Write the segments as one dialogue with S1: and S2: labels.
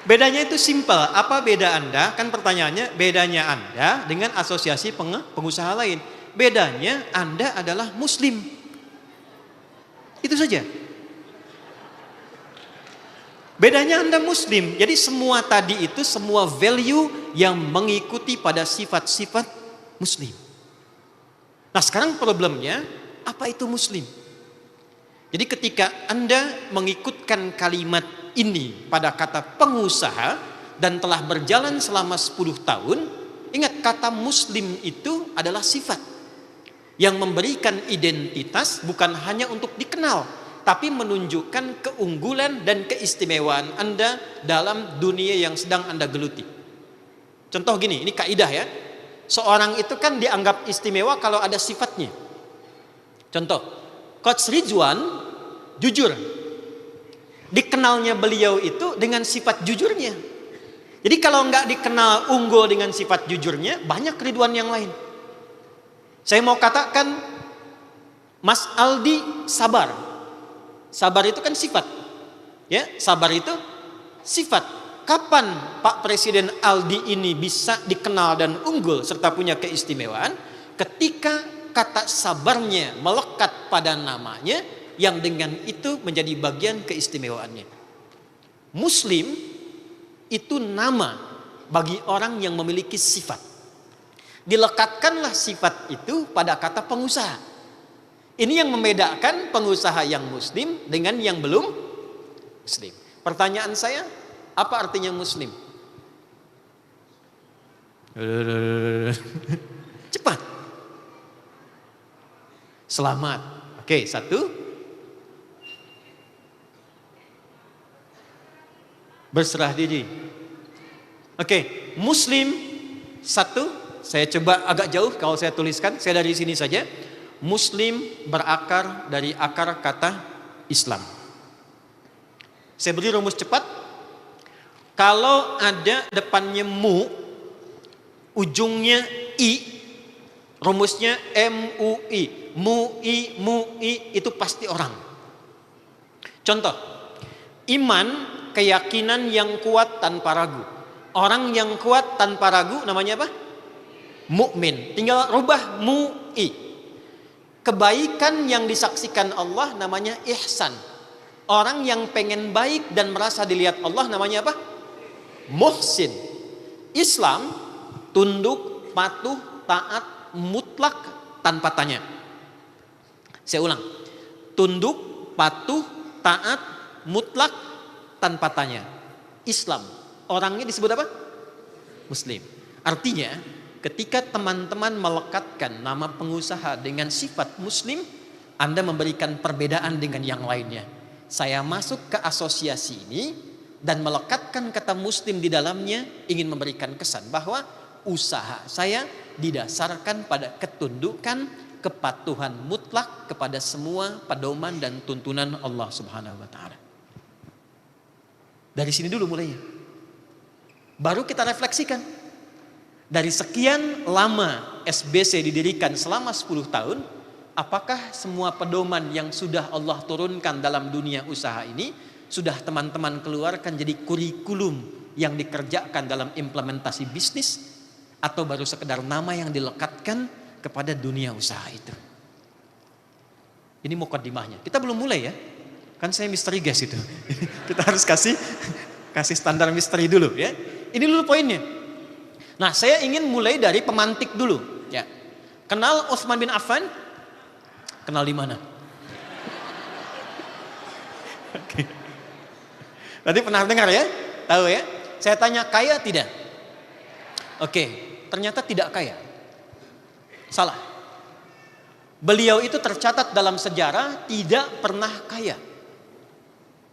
S1: Bedanya itu simpel. Apa beda Anda? Kan pertanyaannya, bedanya Anda dengan asosiasi pengusaha lain. Bedanya Anda adalah Muslim. Itu saja. Bedanya Anda Muslim. Jadi semua tadi itu semua value yang mengikuti pada sifat-sifat Muslim. Nah sekarang problemnya, apa itu Muslim? Jadi ketika Anda mengikutkan kalimat ini pada kata pengusaha dan telah berjalan selama 10 tahun, ingat kata Muslim itu adalah sifat yang memberikan identitas bukan hanya untuk dikenal, tapi menunjukkan keunggulan dan keistimewaan Anda dalam dunia yang sedang Anda geluti. Contoh gini, ini kaidah ya. Seorang itu kan dianggap istimewa kalau ada sifatnya. Contoh, Coach Ridwan jujur. Dikenalnya beliau itu dengan sifat jujurnya. Jadi kalau nggak dikenal unggul dengan sifat jujurnya, banyak Ridwan yang lain. Saya mau katakan, Mas Aldi sabar. Sabar itu kan sifat. Ya, sabar itu sifat. Kapan Pak Presiden Aldi ini bisa dikenal dan unggul serta punya keistimewaan? Ketika kata sabarnya melekat pada namanya, yang dengan itu menjadi bagian keistimewaannya. Muslim itu nama bagi orang yang memiliki sifat. Dilekatkanlah sifat itu pada kata pengusaha. Ini yang membedakan pengusaha yang Muslim dengan yang belum Muslim. Pertanyaan saya, apa artinya Muslim? Cepat. Selamat. Oke, satu. Berserah diri. Oke, Muslim satu. Saya coba agak jauh kalau saya tuliskan. Saya dari sini saja. Muslim berakar dari akar kata Islam. Saya beri rumus cepat. Kalau ada depannya mu, ujungnya i, rumusnya MUI. MUI itu pasti orang. Contoh, iman, keyakinan yang kuat tanpa ragu. Orang yang kuat tanpa ragu namanya apa? Mukmin. Tinggal rubah MUI. Kebaikan yang disaksikan Allah namanya ihsan. Orang yang pengen baik dan merasa dilihat Allah namanya apa? Muhsin. Islam tunduk, patuh, taat, mutlak tanpa tanya. Saya ulang. Tunduk, patuh, taat, mutlak tanpa tanya. Islam. Orangnya disebut apa? Muslim. Artinya ketika teman-teman melekatkan nama pengusaha dengan sifat Muslim, Anda memberikan perbedaan dengan yang lainnya. Saya masuk ke asosiasi ini dan melekatkan kata Muslim di dalamnya, ingin memberikan kesan bahwa usaha saya didasarkan pada ketundukan, kepatuhan mutlak kepada semua pedoman dan tuntunan Allah Subhanahu wa taala. Dari sini dulu mulainya. Baru kita refleksikan. Dari sekian lama SBC didirikan selama 10 tahun, apakah semua pedoman yang sudah Allah turunkan dalam dunia usaha ini sudah teman-teman keluarkan jadi kurikulum yang dikerjakan dalam implementasi bisnis, atau baru sekedar nama yang dilekatkan kepada dunia usaha itu? Ini mukadimahnya. Kita belum mulai ya. Kan saya misteri guys itu. Kita harus kasih standar misteri dulu ya. Ini dulu poinnya. Nah, saya ingin mulai dari pemantik dulu ya. Kenal Utsman bin Affan? Kenal di mana? Oke. Berarti pernah dengar ya? Tahu ya? Saya tanya, kaya tidak? Oke, ternyata tidak kaya. Salah. Beliau itu tercatat dalam sejarah tidak pernah kaya.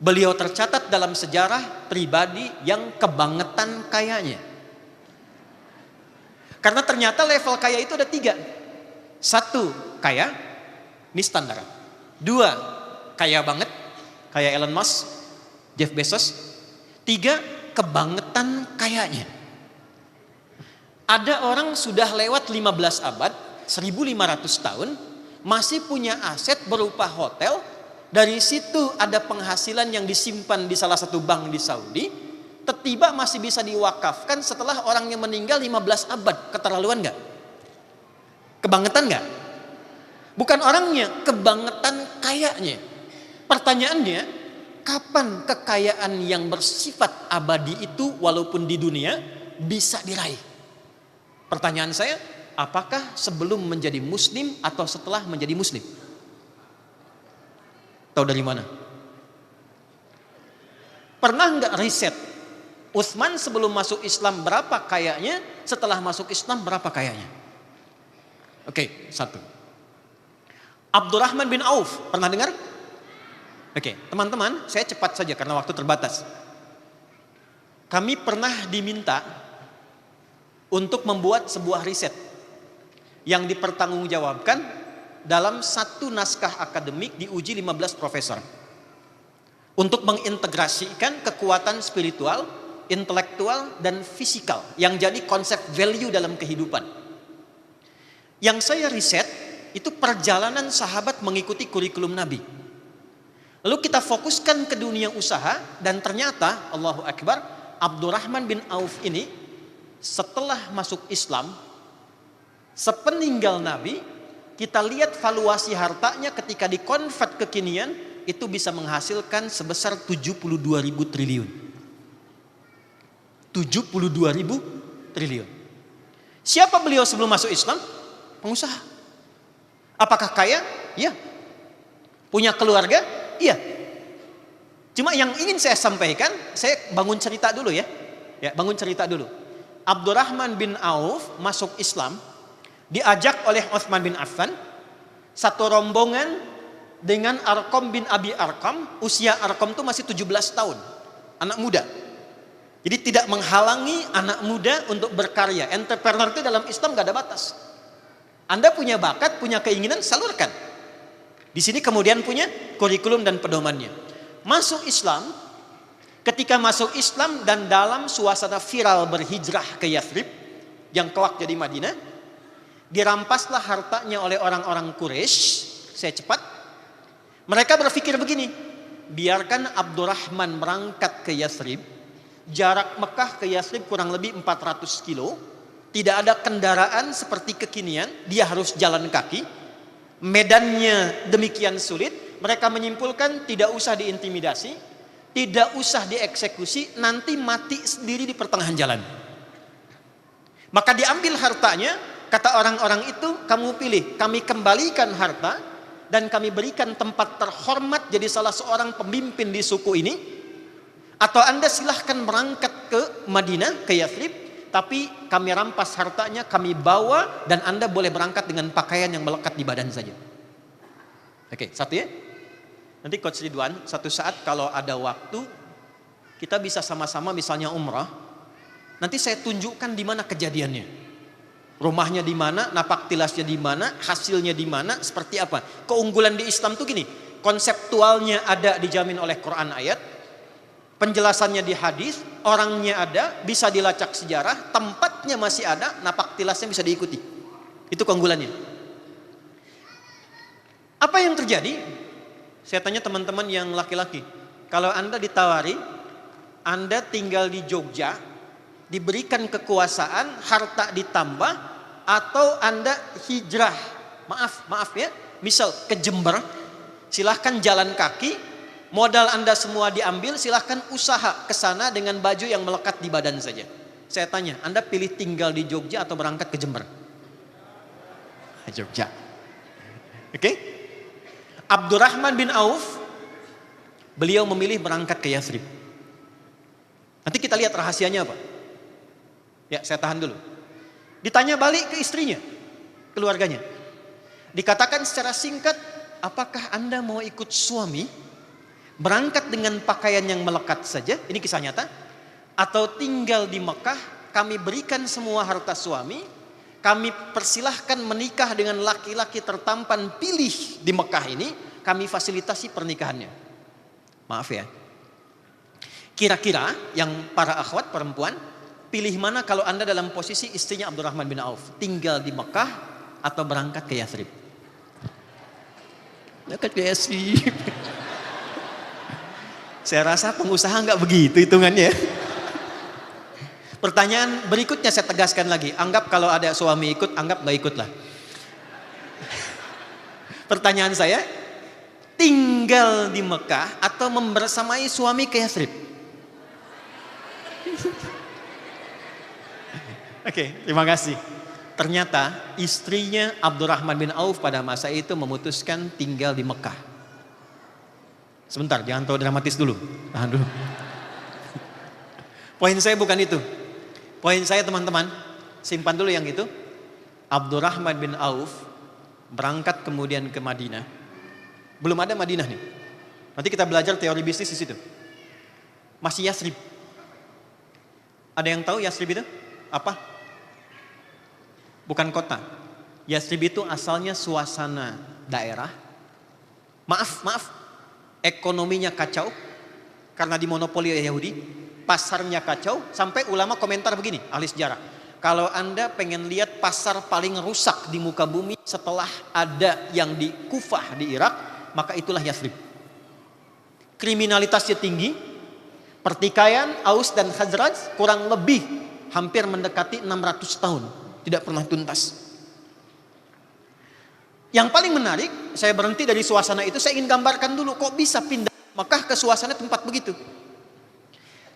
S1: Beliau tercatat dalam sejarah pribadi yang kebangetan kayanya. Karena ternyata level kaya itu ada 3. 1, kaya, ini standar. 2, kaya banget, kayak Elon Musk, Jeff Bezos. 3, kebangetan kayanya. Ada orang sudah lewat 15 abad, 1500 tahun, masih punya aset berupa hotel. Dari situ ada penghasilan yang disimpan di salah satu bank di Saudi. tiba-tiba masih bisa diwakafkan setelah orangnya meninggal 15 abad. Keterlaluan nggak? Kebangetan nggak? Bukan orangnya, kebangetan kayaknya. Pertanyaannya, kapan kekayaan yang bersifat abadi itu walaupun di dunia bisa diraih? Pertanyaan saya, apakah sebelum menjadi muslim atau setelah menjadi muslim? Tahu dari mana? Pernah nggak riset Utsman sebelum masuk Islam berapa kayanya, setelah masuk Islam berapa kayanya? Oke, satu. Abdurrahman bin Auf, pernah dengar? Oke, teman-teman, saya cepat saja karena waktu terbatas. Kami pernah diminta untuk membuat sebuah riset yang dipertanggungjawabkan dalam satu naskah akademik diuji 15 profesor untuk mengintegrasikan kekuatan spiritual, intelektual, dan fisikal yang jadi konsep value dalam kehidupan. Yang saya riset itu perjalanan sahabat mengikuti kurikulum Nabi. Lalu kita fokuskan ke dunia usaha, dan ternyata Allahu Akbar, Abdurrahman bin Auf ini setelah masuk Islam, sepeninggal Nabi, kita lihat valuasi hartanya ketika dikonvert kekinian itu bisa menghasilkan sebesar 72.000 triliun. 72.000 triliun. Siapa beliau sebelum masuk Islam? Pengusaha. Apakah kaya? Iya. Punya keluarga? Iya. Cuma yang ingin saya sampaikan, saya bangun cerita dulu ya. Ya, bangun cerita dulu. Abdurrahman bin Auf masuk Islam diajak oleh Utsman bin Affan, satu rombongan dengan Arqam bin Abi Arqam. Usia Arqam itu masih 17 tahun, anak muda. Jadi tidak menghalangi anak muda untuk berkarya. Entrepreneur itu dalam Islam gak ada batas. Anda punya bakat, punya keinginan, salurkan. Di sini kemudian punya kurikulum dan pedomannya. Masuk Islam, ketika masuk Islam dan dalam suasana viral berhijrah ke Yathrib yang kelak jadi Madinah, dirampaslah hartanya oleh orang-orang Quraisy. Saya cepat. Mereka berpikir begini, biarkan Abdurrahman berangkat ke Yathrib. Jarak Mekah ke Yathrib kurang lebih 400 kilo. Tidak ada kendaraan seperti kekinian, dia harus jalan kaki. Medannya demikian sulit, mereka menyimpulkan tidak usah diintimidasi, tidak usah dieksekusi, nanti mati sendiri di pertengahan jalan. Maka diambil hartanya, kata orang-orang itu, kamu pilih, kami kembalikan harta dan kami berikan tempat terhormat jadi salah seorang pemimpin di suku ini, atau Anda silahkan berangkat ke Madinah, ke Yathrib, tapi kami rampas hartanya, kami bawa, dan Anda boleh berangkat dengan pakaian yang melekat di badan saja. Oke, satu ya. Nanti Coach Ridwan, satu saat kalau ada waktu, kita bisa sama-sama misalnya umrah. Nanti saya tunjukkan di mana kejadiannya. Rumahnya di mana, napak tilasnya di mana, hasilnya di mana, seperti apa. Keunggulan di Islam tuh gini, konseptualnya ada dijamin oleh Quran ayat, penjelasannya di hadis, orangnya ada, bisa dilacak sejarah, tempatnya masih ada, napak tilasnya bisa diikuti. Itu keunggulannya. Apa yang terjadi? Saya tanya teman-teman yang laki-laki, kalau Anda ditawari, Anda tinggal di Jogja, diberikan kekuasaan, harta ditambah, atau Anda hijrah, maaf ya, misal ke Jember, silahkan jalan kaki, modal Anda semua diambil, silahkan usaha ke sana dengan baju yang melekat di badan saja. Saya tanya, Anda pilih tinggal di Jogja atau berangkat ke Jember? Jogja. Oke? Abdurrahman bin Auf, beliau memilih berangkat ke Yathrib. Nanti kita lihat rahasianya apa. Ya, saya tahan dulu. Ditanya balik ke istrinya, keluarganya. Dikatakan secara singkat, apakah Anda mau ikut suami berangkat dengan pakaian yang melekat saja, ini kisah nyata, atau tinggal di Mekah, kami berikan semua harta suami, kami persilahkan menikah dengan laki-laki tertampan pilih di Mekah ini, kami fasilitasi pernikahannya. Maaf ya, kira-kira yang para akhwat perempuan, pilih mana kalau Anda dalam posisi istrinya Abdurrahman bin Auf, tinggal di Mekah atau berangkat ke Yathrib? Berangkat ke Yathrib. Saya rasa pengusaha nggak begitu hitungannya. Pertanyaan berikutnya saya tegaskan lagi. Anggap kalau ada suami ikut, anggap nggak ikut lah. Pertanyaan saya, tinggal di Mekah atau membersamai suami ke Yathrib? Oke, terima kasih. Ternyata istrinya Abdurrahman bin Auf pada masa itu memutuskan tinggal di Mekah. Sebentar, jangan terlalu dramatis dulu. Aduh. Poin saya bukan itu. Poin saya teman-teman, simpan dulu yang itu. Abdurrahman bin Auf berangkat kemudian ke Madinah. Belum ada Madinah nih. Nanti kita belajar teori bisnis di situ. Masih Yathrib. Ada yang tahu Yathrib itu apa? Bukan kota. Yathrib itu asalnya suasana daerah. Maaf, ekonominya kacau karena dimonopoli oleh Yahudi. Pasarnya kacau, sampai ulama komentar begini, ahli sejarah. Kalau Anda pengen lihat pasar paling rusak di muka bumi setelah ada yang di Kufah di Irak, maka itulah Yathrib. Kriminalitasnya tinggi, pertikaian Aus dan Khazraj kurang lebih hampir mendekati 600 tahun, tidak pernah tuntas. Yang paling menarik, saya berhenti dari suasana itu, saya ingin gambarkan dulu kok bisa pindah Mekah ke suasana tempat begitu.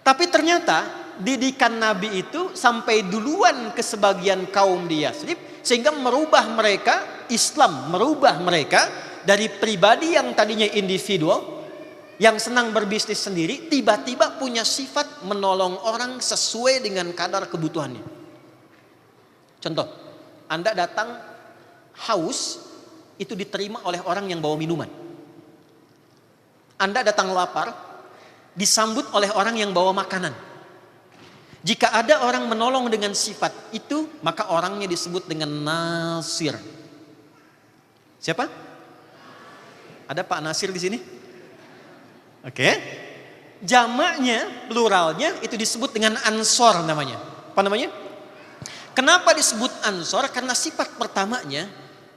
S1: Tapi ternyata didikan Nabi itu sampai duluan ke sebagian kaum di Yathrib, sehingga merubah mereka, Islam merubah mereka dari pribadi yang tadinya individual, yang senang berbisnis sendiri, tiba-tiba punya sifat menolong orang sesuai dengan kadar kebutuhannya. Contoh, Anda datang haus, itu diterima oleh orang yang bawa minuman. Anda datang lapar, disambut oleh orang yang bawa makanan. Jika ada orang menolong dengan sifat itu, maka orangnya disebut dengan Nasir. Siapa? Ada Pak Nasir di sini? Oke. Jamaknya, pluralnya itu disebut dengan Ansor namanya. Apa namanya? Kenapa disebut Ansor? Karena sifat pertamanya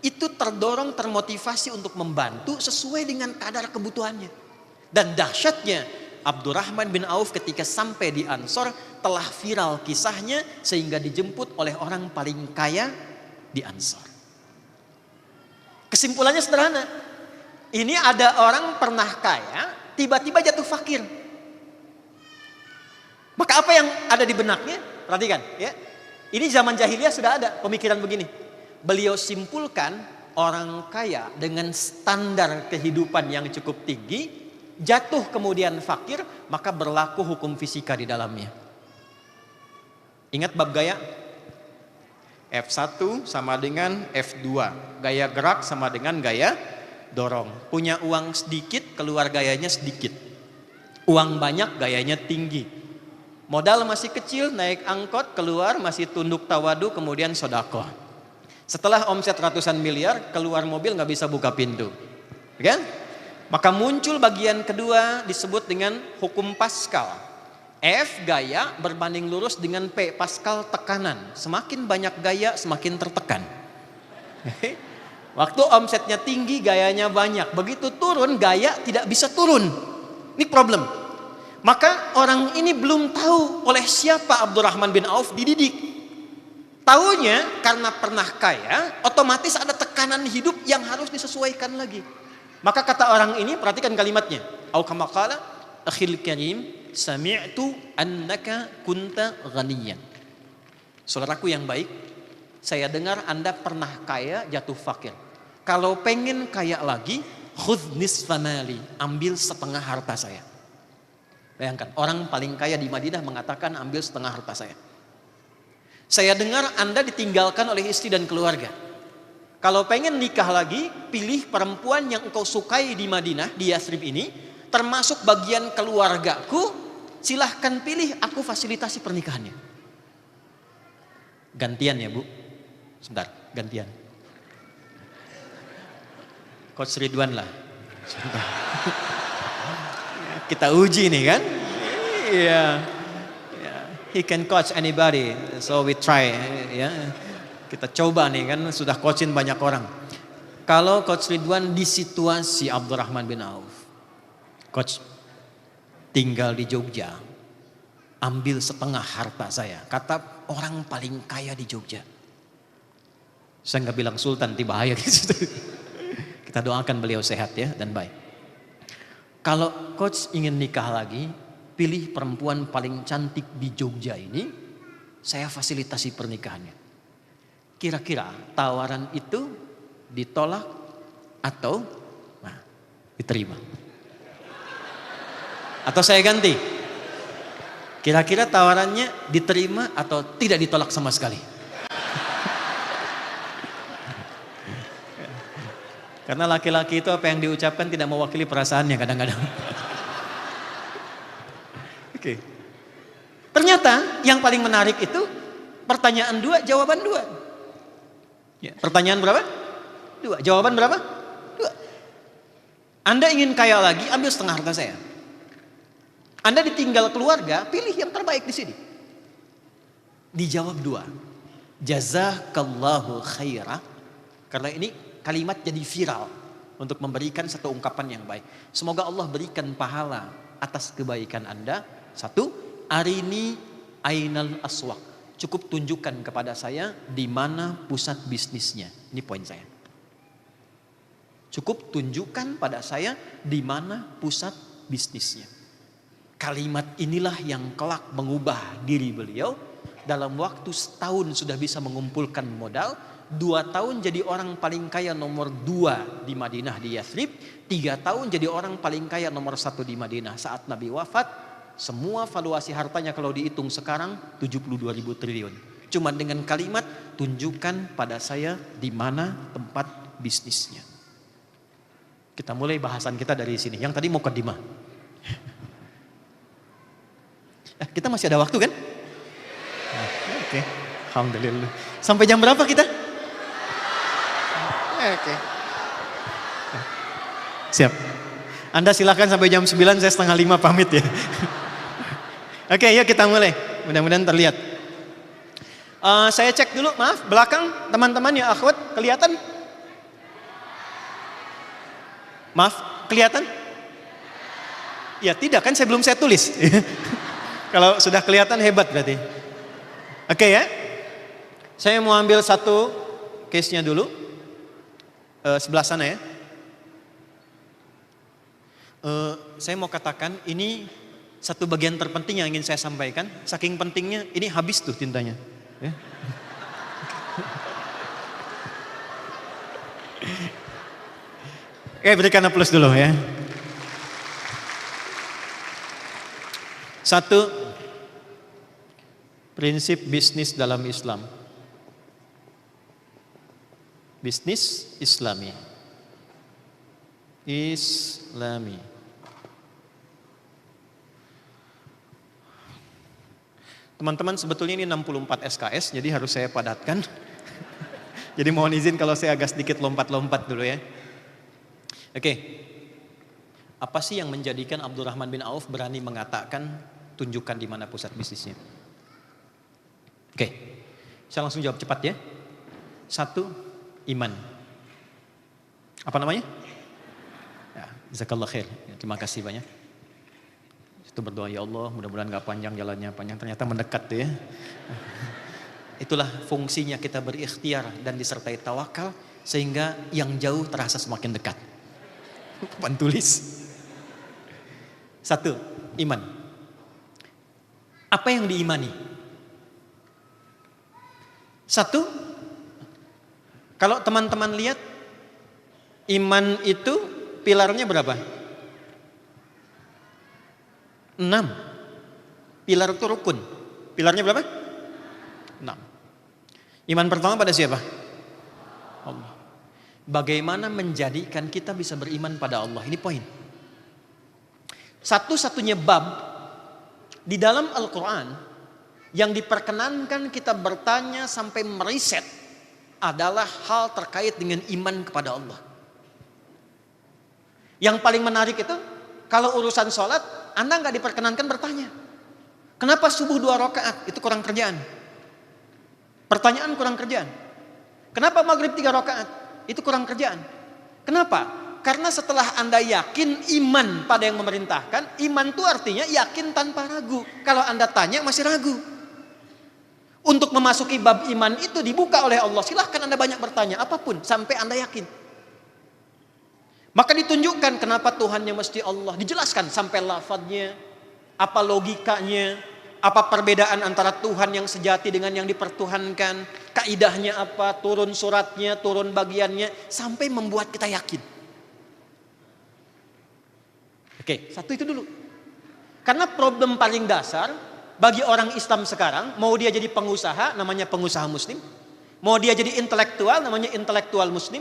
S1: itu terdorong, termotivasi untuk membantu sesuai dengan kadar kebutuhannya. Dan dahsyatnya, Abdurrahman bin Auf ketika sampai di Ansor telah viral kisahnya sehingga dijemput oleh orang paling kaya di Ansor. Kesimpulannya sederhana. Ini ada orang pernah kaya, tiba-tiba jatuh fakir. Maka apa yang ada di benaknya? Perhatikan ya. Ini zaman jahiliyah sudah ada pemikiran begini. Beliau simpulkan orang kaya dengan standar kehidupan yang cukup tinggi, jatuh kemudian fakir, maka berlaku hukum fisika di dalamnya. Ingat bab gaya? F1 sama dengan F2. Gaya gerak sama dengan gaya dorong. Punya uang sedikit, keluar gayanya sedikit. Uang banyak, gayanya tinggi. Modal masih kecil, naik angkot, keluar masih tunduk tawadu, kemudian sodakoh. Setelah omset ratusan miliar, keluar mobil nggak bisa buka pintu. Kan? Maka muncul bagian kedua disebut dengan hukum Pascal. F gaya berbanding lurus dengan P Pascal tekanan. Semakin banyak gaya semakin tertekan. Waktu omsetnya tinggi gayanya banyak. Begitu turun gaya tidak bisa turun. Ini problem. Maka orang ini belum tahu oleh siapa Abdurrahman bin Auf dididik. Taunya karena pernah kaya, otomatis ada tekanan hidup yang harus disesuaikan lagi. Maka kata orang ini, perhatikan kalimatnya. Au kama qala akhil karim sami'tu annaka kunta ghaniyan. Saudaraku yang baik, saya dengar Anda pernah kaya jatuh fakir. Kalau pengen kaya lagi, khudh nisfa mali, ambil setengah harta saya. Bayangkan, orang paling kaya di Madinah mengatakan ambil setengah harta saya. Saya dengar Anda ditinggalkan oleh istri dan keluarga. Kalau pengen nikah lagi, pilih perempuan yang engkau sukai di Madinah, di Yathrib ini, termasuk bagian keluargaku, silahkan pilih, aku fasilitasi pernikahannya. Gantian ya Bu, sebentar, gantian. Coach Ridwan lah. Sebentar. Kita uji nih kan? Iya. He can coach anybody, so we try. Ya. Kita coba nih kan, sudah coachin banyak orang. Kalau Coach Ridwan di situasi Abdurrahman bin Auf, Coach tinggal di Jogja, ambil setengah harta saya. Kata orang paling kaya di Jogja. Saya nggak bilang sultan, nanti bahaya di situ. Kita doakan beliau sehat ya dan baik. Kalau coach ingin nikah lagi, pilih perempuan paling cantik di Jogja ini, saya fasilitasi pernikahannya. Kira-kira tawaran itu ditolak atau diterima? Atau saya ganti? Kira-kira tawarannya diterima atau tidak ditolak sama sekali? Karena laki-laki itu apa yang diucapkan tidak mewakili perasaannya kadang-kadang. Oke. Ternyata yang paling menarik itu pertanyaan 2, jawaban 2. Ya, pertanyaan berapa? 2. Jawaban berapa? 2. Anda ingin kaya lagi, ambil setengah harta saya. Anda ditinggal keluarga, pilih yang terbaik di sini. Dijawab 2. Jazakallahu khairah. Karena ini kalimat jadi viral untuk memberikan satu ungkapan yang baik. Semoga Allah berikan pahala atas kebaikan Anda. 1, arini ainal aswaq. Cukup tunjukkan kepada saya di mana pusat bisnisnya. Ini poin saya. Cukup tunjukkan pada saya di mana pusat bisnisnya. Kalimat inilah yang kelak mengubah diri beliau. Dalam waktu setahun sudah bisa mengumpulkan modal. 2 tahun jadi orang paling kaya nomor 2 di Madinah di Yathrib. 3 tahun jadi orang paling kaya nomor 1 di Madinah. Saat Nabi wafat, semua valuasi hartanya kalau dihitung sekarang 72.000 triliun. Cuma dengan kalimat, tunjukkan pada saya di mana tempat bisnisnya. Kita mulai bahasan kita dari sini. Yang tadi mukaddimah. Kita masih ada waktu kan? Oke. Alhamdulillah. Sampai jam berapa kita? Oke. Siap. Anda silakan sampai jam 9, saya 4:30 pamit ya. Oke, yuk kita mulai. Mudah-mudahan terlihat. Saya cek dulu, maaf, belakang teman-teman ya akhwat, kelihatan? Maaf, kelihatan? Ya tidak kan, belum saya tulis. Kalau sudah kelihatan hebat berarti. Oke ya. Saya mau ambil satu case-nya dulu. Sebelah sana ya. Saya mau katakan ini satu bagian terpenting yang ingin saya sampaikan. Saking pentingnya ini habis tuh tintanya. Ya. Oke, berikan aplaus dulu ya. 1, prinsip bisnis dalam Islam. Bisnis Islami. Teman-teman, sebetulnya ini 64 SKS, jadi harus saya padatkan. Jadi mohon izin kalau saya agak sedikit lompat-lompat dulu ya. Oke. Apa sih yang menjadikan Abdurrahman bin Auf berani mengatakan tunjukkan di mana pusat bisnisnya? Oke. Saya langsung jawab cepat ya. 1, iman. Apa namanya? Ya, jazakallah khair. Ya, terima kasih banyak. Itu berdoa, ya Allah mudah-mudahan gak panjang jalannya, panjang ternyata mendekat tuh ya. Itulah fungsinya kita berikhtiar dan disertai tawakal sehingga yang jauh terasa semakin dekat. Papan tulis. 1, iman. Apa yang diimani? 1, kalau teman-teman lihat, iman itu pilarnya berapa? 6. Pilar itu rukun. Pilarnya berapa? 6. Iman pertama pada siapa? Allah. Bagaimana menjadikan kita bisa beriman pada Allah? Ini poin. Satu-satunya bab di dalam Al-Quran yang diperkenankan kita bertanya sampai meriset adalah hal terkait dengan iman kepada Allah. Yang paling menarik itu, kalau urusan sholat, Anda nggak diperkenankan bertanya. Kenapa subuh 2 rakaat? Itu kurang kerjaan. Pertanyaan kurang kerjaan. Kenapa maghrib 3 rakaat? Itu kurang kerjaan. Kenapa? Karena setelah Anda yakin iman pada yang memerintahkan, iman itu artinya yakin tanpa ragu. Kalau Anda tanya masih ragu. Untuk memasuki bab iman itu dibuka oleh Allah. Silahkan Anda banyak bertanya apapun sampai Anda yakin. Maka ditunjukkan kenapa Tuhannya mesti Allah. Dijelaskan sampai lafadznya, apa logikanya, apa perbedaan antara Tuhan yang sejati dengan yang dipertuhankan, kaidahnya apa, turun suratnya, turun bagiannya, sampai membuat kita yakin. Oke, satu itu dulu. Karena problem paling dasar bagi orang Islam sekarang, mau dia jadi pengusaha, namanya pengusaha muslim. Mau dia jadi intelektual, namanya intelektual muslim.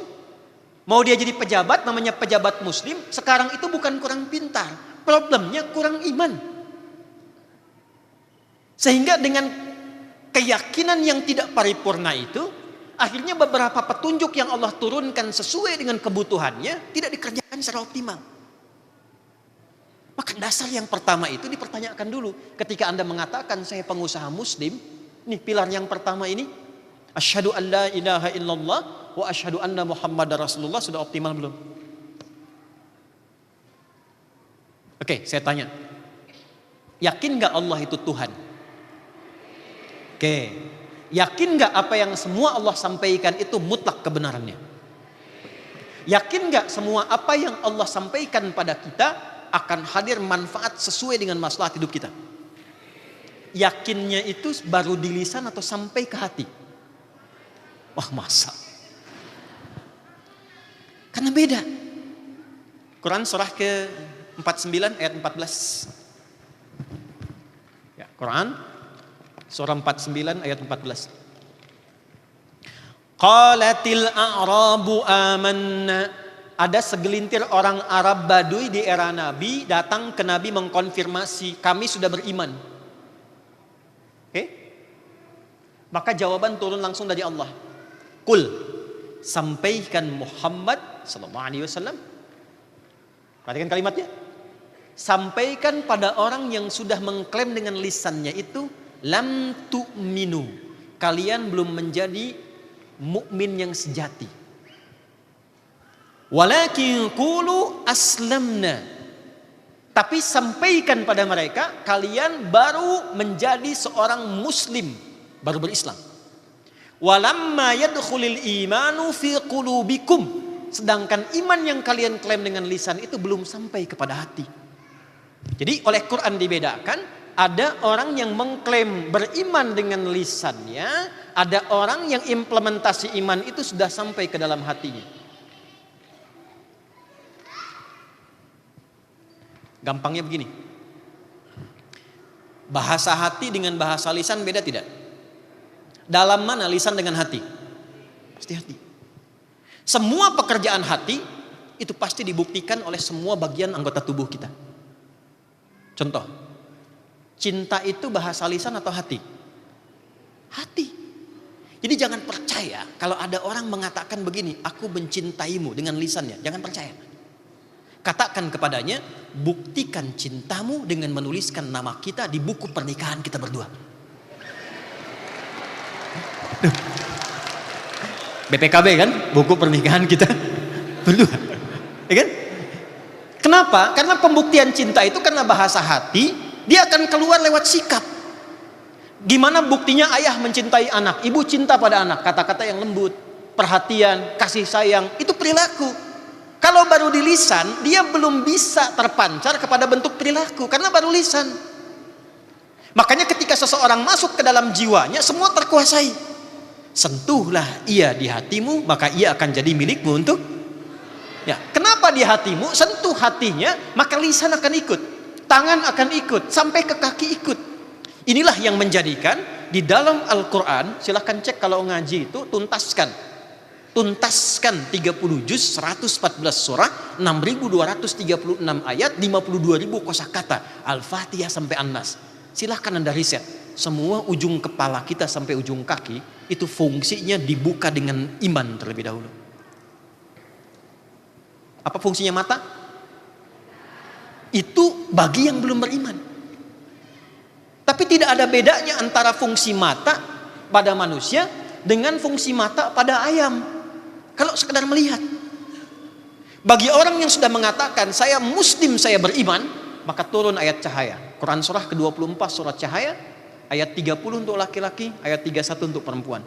S1: Mau dia jadi pejabat, namanya pejabat muslim. Sekarang itu bukan kurang pintar, problemnya kurang iman. Sehingga dengan keyakinan yang tidak paripurna itu, akhirnya beberapa petunjuk yang Allah turunkan sesuai dengan kebutuhannya tidak dikerjakan secara optimal. Maka dasar yang pertama itu dipertanyakan dulu. Ketika Anda mengatakan saya pengusaha muslim, nih pilar yang pertama ini, asyhadu an la ilaha illallah wa asyhadu anna muhammadar rasulullah, sudah optimal belum? Oke, saya tanya. Yakin gak Allah itu Tuhan? Oke. Yakin gak apa yang semua Allah sampaikan itu mutlak kebenarannya? Yakin gak semua apa yang Allah sampaikan pada kita akan hadir manfaat sesuai dengan maslahat hidup kita? Yakinnya itu baru di lisan atau sampai ke hati? Wah, masa? Karena beda. Quran surah ke-49 ayat 14. Ya, Quran surah 49 ayat 14. Qalatil a'rabu amanna. Ada segelintir orang Arab Baduy di era Nabi datang ke Nabi mengkonfirmasi, kami sudah beriman. Oke? Maka jawaban turun langsung dari Allah. Qul, sampaikan Muhammad sallallahu alaihi wasallam. Perhatikan kalimatnya. Sampaikan pada orang yang sudah mengklaim dengan lisannya itu, lam tu'minu. Kalian belum menjadi mukmin yang sejati. Walakin qulu aslamna. Tapi sampaikan pada mereka, kalian baru menjadi seorang muslim, baru berislam. Walamma yadkhulul imanu fi qulubikum. Sedangkan iman yang kalian klaim dengan lisan itu belum sampai kepada hati. Jadi oleh Quran dibedakan, ada orang yang mengklaim beriman dengan lisannya, ada orang yang implementasi iman itu sudah sampai ke dalam hatinya. Gampangnya begini. Bahasa hati dengan bahasa lisan beda tidak? Dalam mana lisan dengan hati? Pasti hati. Semua pekerjaan hati itu pasti dibuktikan oleh semua bagian anggota tubuh kita. Contoh, cinta itu bahasa lisan atau hati? Hati. Jadi jangan percaya kalau ada orang mengatakan begini, aku mencintaimu dengan lisannya. Jangan percaya. Katakan kepadanya, buktikan cintamu dengan menuliskan nama kita di buku pernikahan kita berdua. BPKB kan, buku pernikahan kita berdua, ya kan? Kenapa? Karena pembuktian cinta itu karena bahasa hati, dia akan keluar lewat sikap. Gimana buktinya ayah mencintai anak, ibu cinta pada anak, kata-kata yang lembut, perhatian, kasih sayang, itu perilaku. Kalau baru di lisan, dia belum bisa terpancar kepada bentuk perilaku karena baru lisan. Makanya ketika seseorang masuk ke dalam jiwanya, semua terkuasai. Sentuhlah ia di hatimu, maka ia akan jadi milikmu untuk. Ya, kenapa di hatimu? Sentuh hatinya, maka lisan akan ikut, tangan akan ikut, sampai ke kaki ikut. Inilah yang menjadikan di dalam Al-Quran, silahkan cek kalau ngaji itu tuntaskan 30 juz, 114 surah, 6.236 ayat, 52.000 kosakata, Al-Fatihah sampai An-Nas. Silahkan Anda riset. Semua ujung kepala kita sampai ujung kaki itu fungsinya dibuka dengan iman terlebih dahulu. Apa fungsinya mata? Itu bagi yang belum beriman. Tapi tidak ada bedanya antara fungsi mata pada manusia dengan fungsi mata pada ayam. Kalau sekedar melihat. Bagi orang yang sudah mengatakan saya muslim, saya beriman, maka turun ayat cahaya. Quran surah ke-24 surat Cahaya ayat 30 untuk laki-laki, ayat 31 untuk perempuan.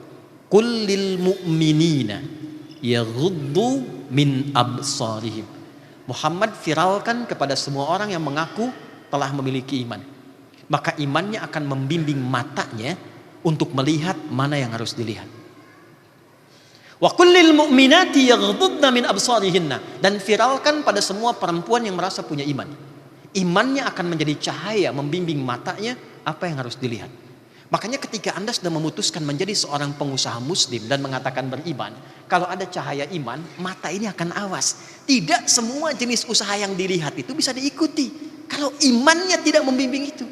S1: Qul lil mu'minina yaghuddu min absarihim. Muhammad viralkan kepada semua orang yang mengaku telah memiliki iman. Maka imannya akan membimbing matanya untuk melihat mana yang harus dilihat. Wa kullil mu'minati yaghdudna min absarihinna, dan viralkan pada semua perempuan yang merasa punya iman. Imannya akan menjadi cahaya membimbing matanya apa yang harus dilihat. Makanya ketika Anda sudah memutuskan menjadi seorang pengusaha muslim dan mengatakan beriman, kalau ada cahaya iman, mata ini akan awas. Tidak semua jenis usaha yang dilihat itu bisa diikuti kalau imannya tidak membimbing itu.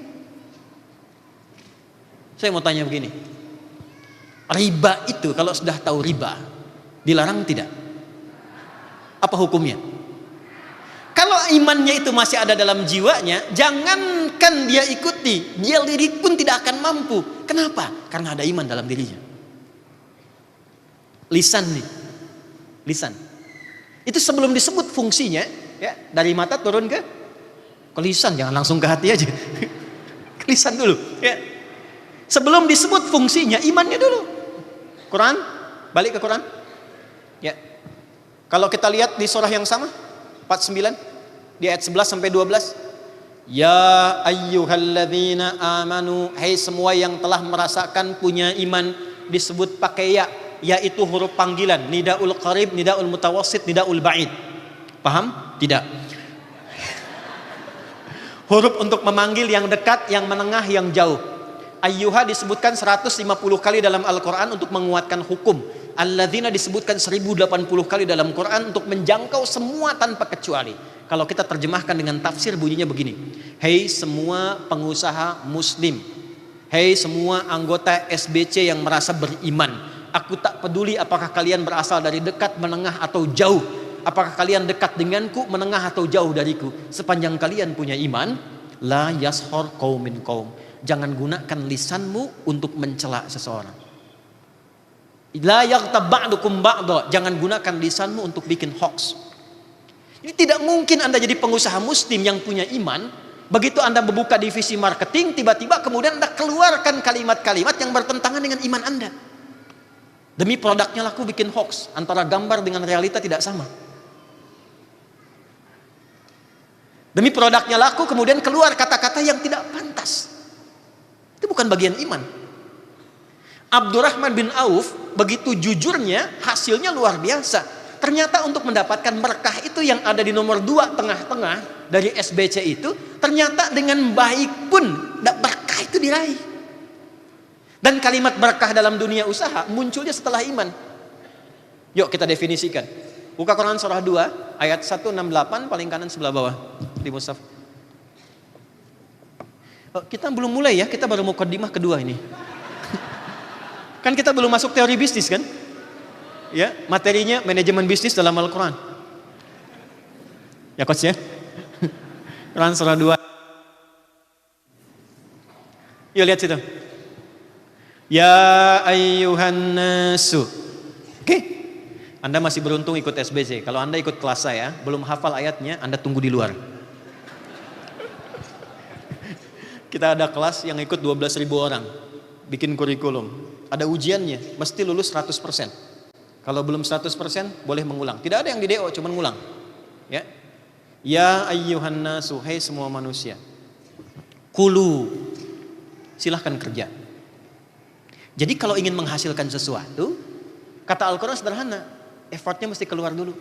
S1: Saya mau tanya begini, riba itu kalau sudah tahu riba, dilarang tidak? Apa hukumnya? Kalau imannya itu masih ada dalam jiwanya, jangankan dia ikuti, dia lirik pun tidak akan mampu. Kenapa? Karena ada iman dalam dirinya. Lisan nih, lisan. Itu sebelum disebut fungsinya, ya, dari mata turun ke lisan, jangan langsung ke hati aja. Ke lisan dulu, ya. Sebelum disebut fungsinya, imannya dulu. Quran, balik ke Quran. Ya. Kalau kita lihat di surah yang sama, 49 di ayat 11 sampai 12. Ya ayyuhalladzina amanu, hai semua yang telah merasakan punya iman, disebut pakai ya, yaitu huruf panggilan, nidaul qarib, nidaul mutawassit, nidaul ba'id. Paham? Tidak. Huruf untuk memanggil yang dekat, yang menengah, yang jauh. Ayyuha disebutkan 150 kali dalam Al-Quran untuk menguatkan hukum. Alladzina disebutkan 1080 kali dalam Quran untuk menjangkau semua tanpa kecuali. Kalau kita terjemahkan dengan tafsir bunyinya begini. Hei semua pengusaha muslim, hei semua anggota SBC yang merasa beriman, aku tak peduli apakah kalian berasal dari dekat, menengah atau jauh, apakah kalian dekat denganku, menengah atau jauh dariku, sepanjang kalian punya iman, la yashor qaumin qaum, jangan gunakan lisanmu untuk mencela seseorang. La yaghtab ba'dukum ba'da, jangan gunakan lisanmu untuk bikin hoax. Ini tidak mungkin Anda jadi pengusaha muslim yang punya iman, begitu Anda membuka divisi marketing, tiba-tiba kemudian Anda keluarkan kalimat-kalimat yang bertentangan dengan iman Anda. Demi produknya laku bikin hoax, antara gambar dengan realita tidak sama. Demi produknya laku kemudian keluar kata-kata yang tidak pantas. Itu bukan bagian iman. Abdurrahman bin Auf begitu jujurnya, hasilnya luar biasa. Ternyata untuk mendapatkan berkah itu yang ada di nomor 2 tengah-tengah dari SBC itu, ternyata dengan baik pun berkah itu diraih. Dan kalimat berkah dalam dunia usaha munculnya setelah iman. Yuk kita definisikan. Buka Quran surah 2 ayat 168 paling kanan sebelah bawah di mushaf. Kita belum mulai ya, kita baru mukadimah kedua ini. Kan kita belum masuk teori bisnis kan? Ya, materinya manajemen bisnis dalam Al-Quran. Ya coach ya. Quran surah 2. Yuk lihat situ. Ya ayyuhan nasu. Oke. Anda masih beruntung ikut SBC. Kalau Anda ikut kelas saya, belum hafal ayatnya, Anda tunggu di luar. Kita ada kelas yang ikut 12.000 orang. Bikin kurikulum. Ada ujiannya, mesti lulus 100%. Kalau belum 100% boleh mengulang. Tidak ada yang di DO, cuma ngulang. Ya. Ya ayyuhan nasu, hai semua manusia. Kulu. Silahkan kerja. Jadi kalau ingin menghasilkan sesuatu, kata Al-Quran sederhana, effortnya mesti keluar dulu.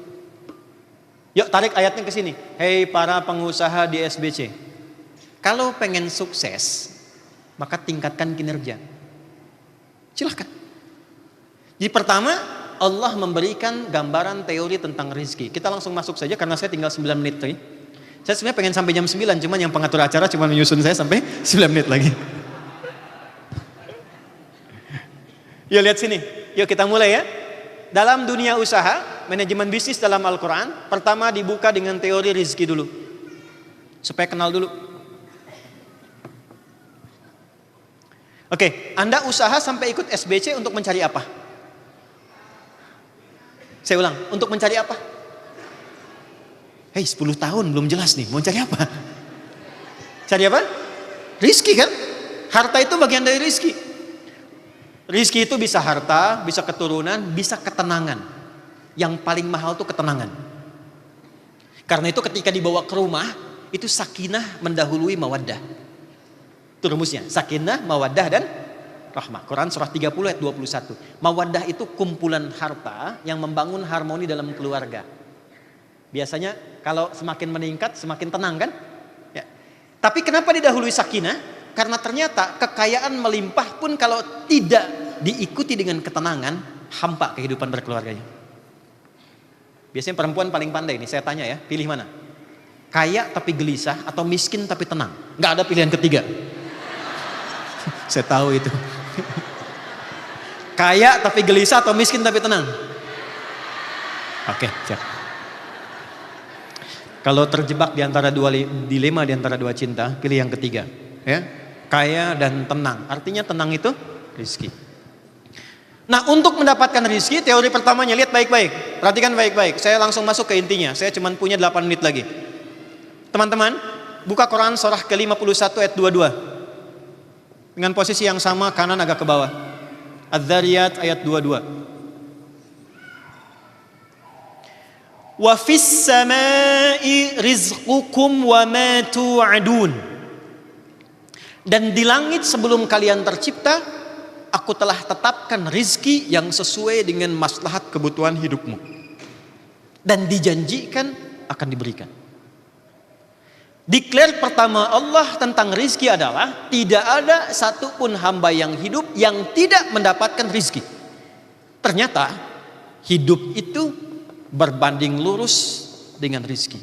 S1: Yuk tarik ayatnya ke sini. Hei para pengusaha di SBC. Kalau pengen sukses, maka tingkatkan kinerja. Silahkan. Jadi pertama, Allah memberikan gambaran teori tentang rezeki. Kita langsung masuk saja karena saya tinggal 9 menit lagi. Saya sebenarnya pengen sampai jam 9, cuman yang pengatur acara cuma menyusun saya sampai 9 menit lagi. Yuk lihat sini. Yuk kita mulai ya. Dalam dunia usaha, manajemen bisnis dalam Al-Quran, pertama dibuka dengan teori rezeki dulu. Supaya kenal dulu. Oke, Anda usaha sampai ikut SBC untuk mencari apa? Saya ulang, untuk mencari apa? Hei, 10 tahun belum jelas nih, mau cari apa? Cari apa? Rizki kan? Harta itu bagian dari rizki. Rizki itu bisa harta, bisa keturunan, bisa ketenangan. Yang paling mahal itu ketenangan. Karena itu ketika dibawa ke rumah, itu sakinah mendahului mawaddah. Itu rumusnya, sakinah, mawaddah, dan rahmah. Quran surah 30 ayat 21. Mawaddah itu kumpulan harta yang membangun harmoni dalam keluarga. Biasanya kalau semakin meningkat, semakin tenang kan? Ya. Tapi kenapa didahului sakinah? Karena ternyata kekayaan melimpah pun kalau tidak diikuti dengan ketenangan, hampa kehidupan berkeluarganya. Biasanya perempuan paling pandai nih, saya tanya ya, pilih mana? Kaya tapi gelisah atau miskin tapi tenang? Nggak ada pilihan ketiga. Saya tahu itu. Kaya tapi gelisah atau miskin tapi tenang? Oke, siap. Kalau terjebak di antara dua dilema, di antara dua cinta, pilih yang ketiga, ya. Kaya dan tenang. Artinya tenang itu rizki. Nah, untuk mendapatkan rizki, teori pertamanya lihat baik-baik. Perhatikan baik-baik. Saya langsung masuk ke intinya. Saya cuma punya 8 menit lagi. Teman-teman, buka Quran surah ke-51 ayat 22. Dengan posisi yang sama, kanan agak ke bawah. Adz-Dzariyat ayat 22. Wa fis samai rizqukum wa ma tu'adun. Dan di langit sebelum kalian tercipta, aku telah tetapkan rizki yang sesuai dengan maslahat kebutuhan hidupmu. Dan dijanjikan akan diberikan. Declare pertama Allah tentang rizki adalah tidak ada satupun hamba yang hidup yang tidak mendapatkan rizki. Ternyata hidup itu berbanding lurus dengan rizki.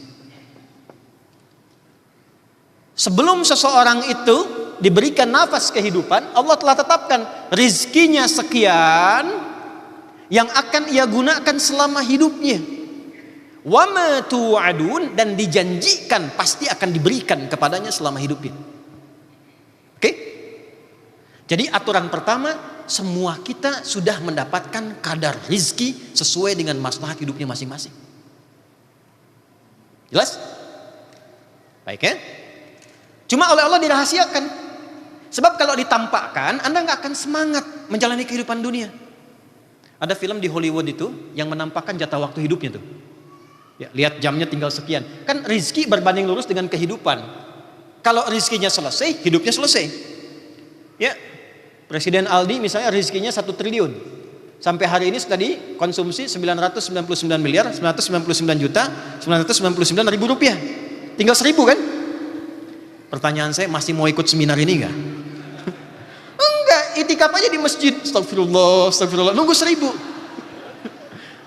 S1: Sebelum seseorang itu diberikan nafas kehidupan, Allah telah tetapkan rizkinya sekian yang akan ia gunakan selama hidupnya. Wa ma tu'adun, dan dijanjikan pasti akan diberikan kepadanya selama hidupnya. Oke? Jadi aturan pertama, semua kita sudah mendapatkan kadar rizki sesuai dengan maslahat hidupnya masing-masing. Jelas? Baik ya? Cuma oleh Allah dirahasiakan. Sebab kalau ditampakkan, Anda nggak akan semangat menjalani kehidupan dunia. Ada film di Hollywood itu yang menampakkan jatah waktu hidupnya tuh. Ya, lihat jamnya tinggal sekian. Kan rizki berbanding lurus dengan kehidupan. Kalau rizkinya selesai, hidupnya selesai. Ya, Presiden Aldi misalnya rizkinya 1 triliun. Sampai hari ini sudah dikonsumsi 999 miliar 999 juta 999 ribu rupiah. Tinggal 1000 kan? Pertanyaan saya, masih mau ikut seminar ini enggak? Enggak, itikaf aja di masjid. Astagfirullah, astagfirullah. Nunggu 1000.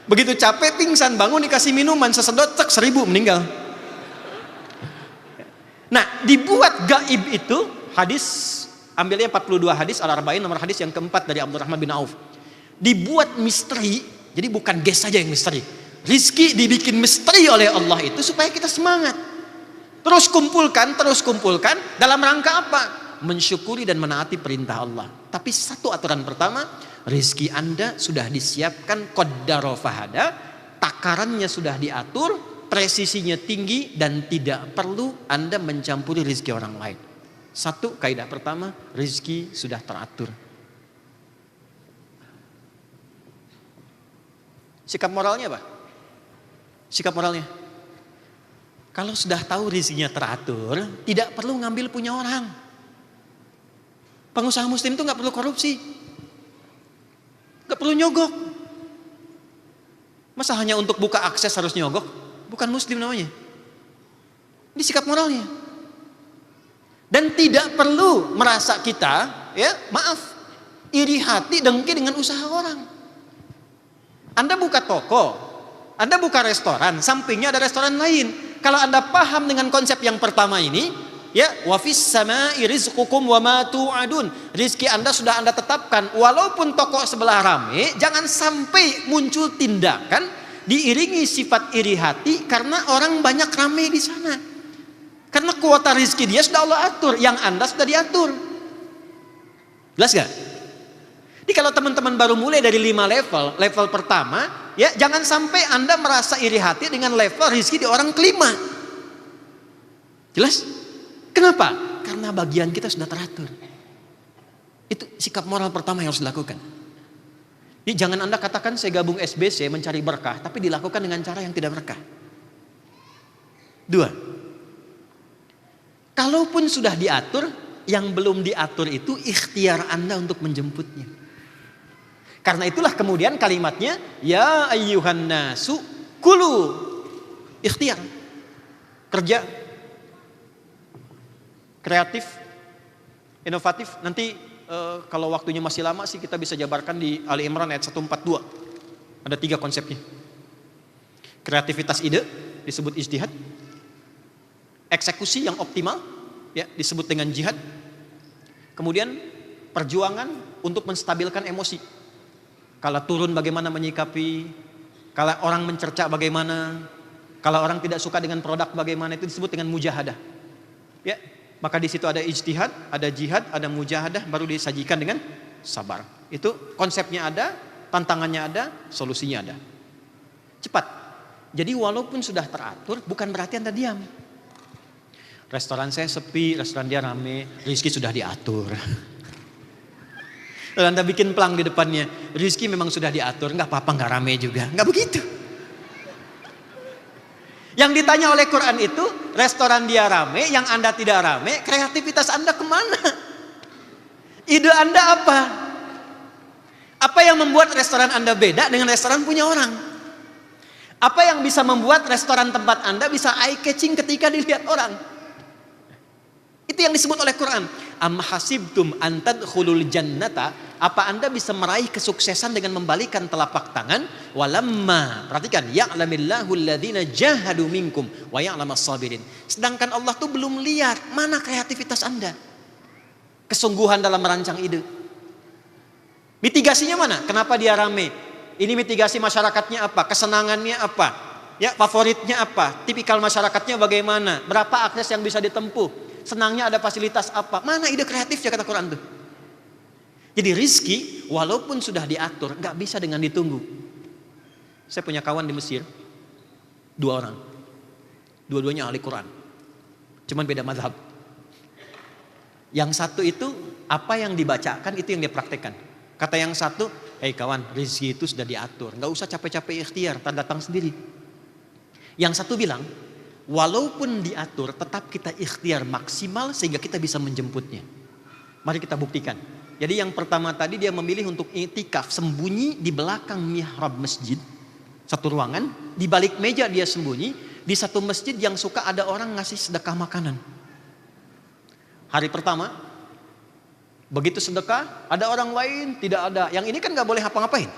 S1: Begitu capek pingsan, bangun dikasih minuman sesedot, cek 1000 meninggal. Nah, dibuat gaib itu hadis, ambilnya 42 hadis Al-Arba'in, nomor hadis yang keempat dari Abdurrahman bin Auf. Dibuat misteri, jadi bukan guess saja yang misteri. Rizki dibikin misteri oleh Allah itu supaya kita semangat. Terus kumpulkan dalam rangka apa? Mensyukuri dan menaati perintah Allah. Tapi satu aturan pertama, rizki Anda sudah disiapkan qaddara fahada, takarannya sudah diatur, presisinya tinggi, dan tidak perlu Anda mencampuri rizki orang lain. Satu kaidah pertama, rizki sudah teratur. Sikap moralnya apa? Sikap moralnya, kalau sudah tahu rizkinya teratur, tidak perlu ngambil punya orang. Pengusaha muslim itu gak perlu korupsi, gak perlu nyogok. Masa hanya untuk buka akses harus nyogok? Bukan muslim namanya. Ini sikap moralnya. Dan tidak perlu merasa kita, ya maaf, iri hati dengki dengan usaha orang. Anda buka toko, Anda buka restoran, sampingnya ada restoran lain. Kalau Anda paham dengan konsep yang pertama ini, ya, wa fis samai rizqukum wa ma tu'adun. Rizki Anda sudah Anda tetapkan. Walaupun toko sebelah rame, jangan sampai muncul tindakan diiringi sifat iri hati karena orang banyak rame di sana. Karena kuota rizki dia sudah Allah atur, yang Anda sudah diatur. Jelas gak? Jadi kalau teman-teman baru mulai dari 5 level, level pertama Ya, jangan sampai Anda merasa iri hati dengan level rizki di orang kelima. Jelas? Kenapa? Karena bagian kita sudah teratur. Itu sikap moral pertama yang harus dilakukan. Jadi jangan Anda katakan saya gabung SBC mencari berkah, tapi dilakukan dengan cara yang tidak berkah. 2. Kalaupun sudah diatur, yang belum diatur itu ikhtiar Anda untuk menjemputnya. Karena itulah kemudian kalimatnya ya ayyuhan nasu kulu, ikhtiar, kerja, kreatif, inovatif. Nanti kalau waktunya masih lama sih kita bisa jabarkan di Ali Imran ayat 142. Ada 3 konsepnya. Kreativitas ide disebut ijtihad, eksekusi yang optimal ya disebut dengan jihad. Kemudian perjuangan untuk menstabilkan emosi. Kalau turun bagaimana menyikapi, kalau orang mencerca bagaimana, kalau orang tidak suka dengan produk bagaimana, itu disebut dengan mujahadah. Ya, maka di situ ada ijtihad, ada jihad, ada mujahadah, baru disajikan dengan sabar. Itu konsepnya ada, tantangannya ada, solusinya ada. Cepat. Jadi walaupun sudah teratur, bukan berarti Anda diam. Restoran saya sepi, restoran dia rame, rezeki sudah diatur. Lalu Anda bikin pelang di depannya, rezeki memang sudah diatur, nggak apa-apa, nggak rame juga, nggak begitu. Yang ditanya oleh Quran itu, restoran dia rame, yang Anda tidak rame, kreativitas Anda kemana? Ide Anda apa? Apa yang membuat restoran Anda beda dengan restoran punya orang? Apa yang bisa membuat restoran tempat Anda bisa eye catching ketika dilihat orang? Itu yang disebut oleh Quran. Am hasibtum an tadkhulul jannata, apa Anda bisa meraih kesuksesan dengan membalikan telapak tangan? Walamma, perhatikan, ya'lamillahu alladhina jahadu minkum wa ya'lamas sabirin. Sedangkan Allah tuh belum lihat mana kreativitas Anda, kesungguhan dalam merancang ide. Mitigasinya mana? Kenapa dia rame? Ini mitigasi masyarakatnya apa? Kesenangannya apa? Ya, favoritnya apa? Tipikal masyarakatnya bagaimana? Berapa akses yang bisa ditempuh? Senangnya ada fasilitas apa? Mana ide kreatifnya kata Quran tuh? Jadi rizki walaupun sudah diatur nggak bisa dengan ditunggu. Saya punya kawan di Mesir, 2 orang, dua-duanya ahli Quran, cuman beda mazhab. Yang satu itu apa yang dibacakan itu yang dia praktekkan. Kata yang satu, hei kawan, rizki itu sudah diatur, nggak usah capek-capek ikhtiar, datang sendiri. Yang satu bilang, walaupun diatur, tetap kita ikhtiar maksimal sehingga kita bisa menjemputnya. Mari kita buktikan. Jadi yang pertama tadi dia memilih untuk i'tikaf, sembunyi di belakang mihrab masjid, satu ruangan, di balik meja dia sembunyi, di satu masjid yang suka ada orang ngasih sedekah makanan. Hari pertama, begitu sedekah, ada orang lain tidak ada. Yang ini kan nggak boleh apa-ngapain.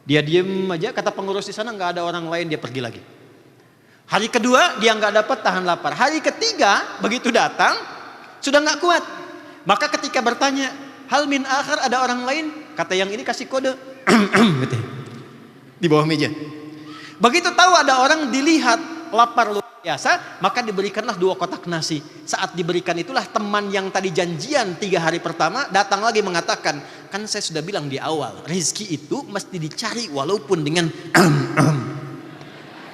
S1: Dia diem aja, kata pengurus di sana nggak ada orang lain, dia pergi lagi. Hari kedua dia nggak dapat, tahan lapar. Hari ketiga begitu datang sudah nggak kuat. Maka ketika bertanya, hal min akhir, ada orang lain? Kata yang ini kasih kode gitu, di bawah meja. Begitu tahu ada orang dilihat lapar luar biasa, maka diberikanlah 2 kotak nasi. Saat diberikan itulah teman yang tadi janjian 3 hari pertama datang lagi mengatakan, kan saya sudah bilang di awal, rezeki itu mesti dicari walaupun dengan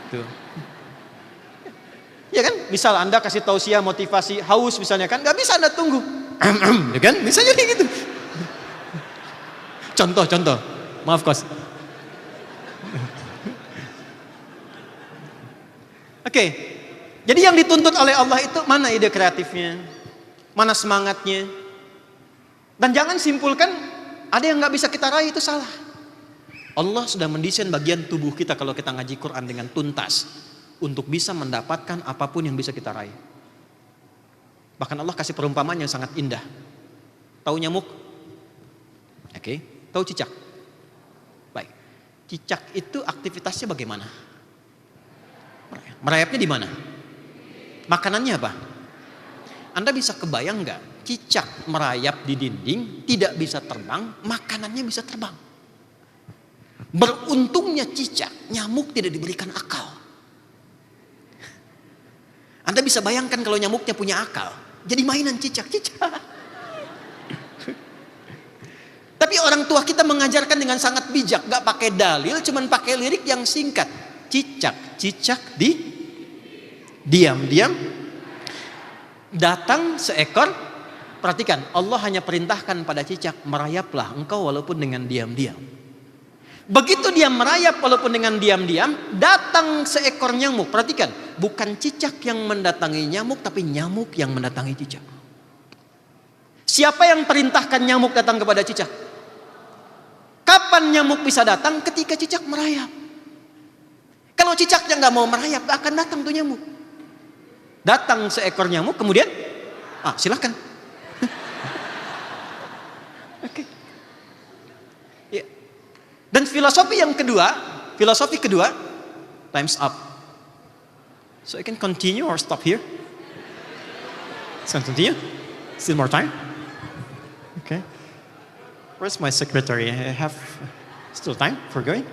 S1: tuh. Ya kan, misal Anda kasih tausiah motivasi haus misalnya kan, nggak bisa Anda tunggu, ya kan, bisa jadi gitu. Contoh, maaf kos. Oke, jadi yang dituntut oleh Allah itu mana ide kreatifnya, mana semangatnya, dan jangan simpulkan ada yang nggak bisa kita raih, itu salah. Allah sudah mendesain bagian tubuh kita kalau kita ngaji Quran dengan tuntas untuk bisa mendapatkan apapun yang bisa kita raih. Bahkan Allah kasih perumpamaan yang sangat indah. Tahu nyamuk? Oke. Tahu cicak? Baik. Cicak itu aktivitasnya bagaimana? Merayapnya di mana? Makanannya apa? Anda bisa kebayang nggak? Cicak merayap di dinding, tidak bisa terbang, makanannya bisa terbang. Beruntungnya cicak, nyamuk tidak diberikan akal. Anda bisa bayangkan kalau nyamuknya punya akal, jadi mainan cicak. Tapi orang tua kita mengajarkan dengan sangat bijak, gak pakai dalil, cuman pakai lirik yang singkat. Cicak, cicak diam-diam datang seekor. Perhatikan, Allah hanya perintahkan pada cicak, merayaplah engkau walaupun dengan diam-diam. Begitu dia merayap walaupun dengan diam-diam, datang seekor nyamuk. Perhatikan, bukan cicak yang mendatangi nyamuk, tapi nyamuk yang mendatangi cicak. Siapa yang perintahkan nyamuk datang kepada cicak? Kapan nyamuk bisa datang? Ketika cicak merayap. Kalau cicaknya nggak mau merayap, gak akan datang tuh nyamuk. Datang seekor nyamuk, kemudian, silakan. Oke. Ya. Dan filosofi kedua, time's up. So I can continue or stop here? Let's continue. Still more time? Okay. Where's my secretary? I have still time for going?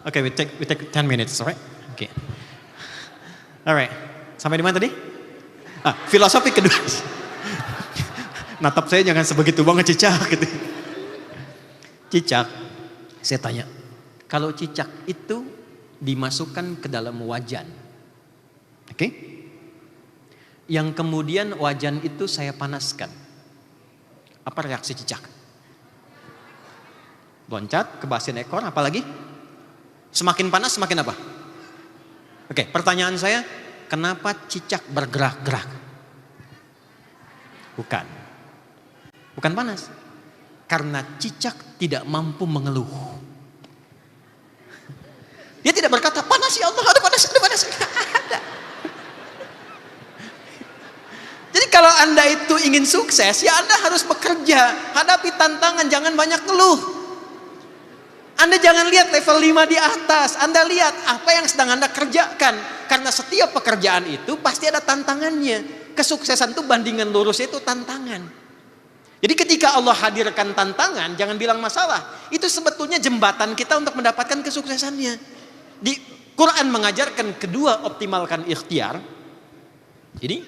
S1: Okay, we take 10 minutes, alright? Okay. Alright. Sampai di mana tadi? Filosofi kedua. Natap saya jangan sebegitu banget cicak gitu. Cicak, saya tanya, kalau cicak itu dimasukkan ke dalam wajan, oke? Yang kemudian wajan itu saya panaskan, apa reaksi cicak? Loncat, kebasin ekor, apalagi? Semakin panas, semakin apa? Oke, pertanyaan saya, kenapa cicak bergerak-gerak? Bukan panas. Karena cicak tidak mampu mengeluh. Dia tidak berkata, panas ya Allah, ada panas. Ada. Jadi kalau Anda itu ingin sukses, ya Anda harus bekerja. Hadapi tantangan, jangan banyak ngeluh. Anda jangan lihat level 5 di atas. Anda lihat apa yang sedang Anda kerjakan. Karena setiap pekerjaan itu pasti ada tantangannya. Kesuksesan itu bandingan lurus itu tantangan. Jadi ketika Allah hadirkan tantangan, jangan bilang masalah. Itu sebetulnya jembatan kita untuk mendapatkan kesuksesannya. Di Quran mengajarkan kedua, optimalkan ikhtiar. Jadi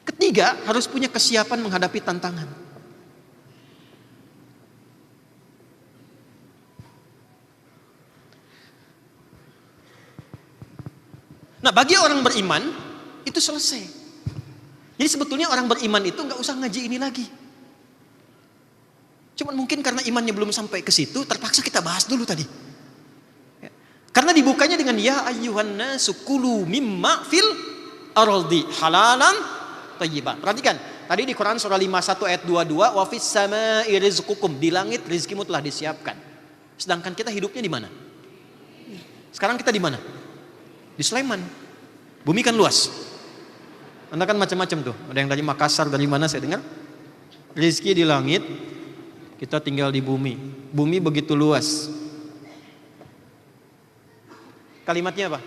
S1: ketiga, harus punya kesiapan menghadapi tantangan. Nah, bagi orang beriman itu selesai. Jadi sebetulnya orang beriman itu nggak usah ngaji ini lagi. Cuman mungkin karena imannya belum sampai ke situ, terpaksa kita bahas dulu tadi. Ya. Karena dibukanya dengan ya ayyuhan nasu kulu mimma fil ardi halalan thayyiban. Perhatikan, tadi di Quran surah 51 ayat 22, wa fis samai rizqukum, di langit rizkimu telah disiapkan. Sedangkan kita hidupnya di mana? Sekarang kita di mana? Di Sleman. Bumi kan luas. Anda kan macam-macam tuh. Ada yang dari Makassar, dari mana saya dengar. Rizki di langit, kita tinggal di bumi. Bumi begitu luas. Kalimatnya apa?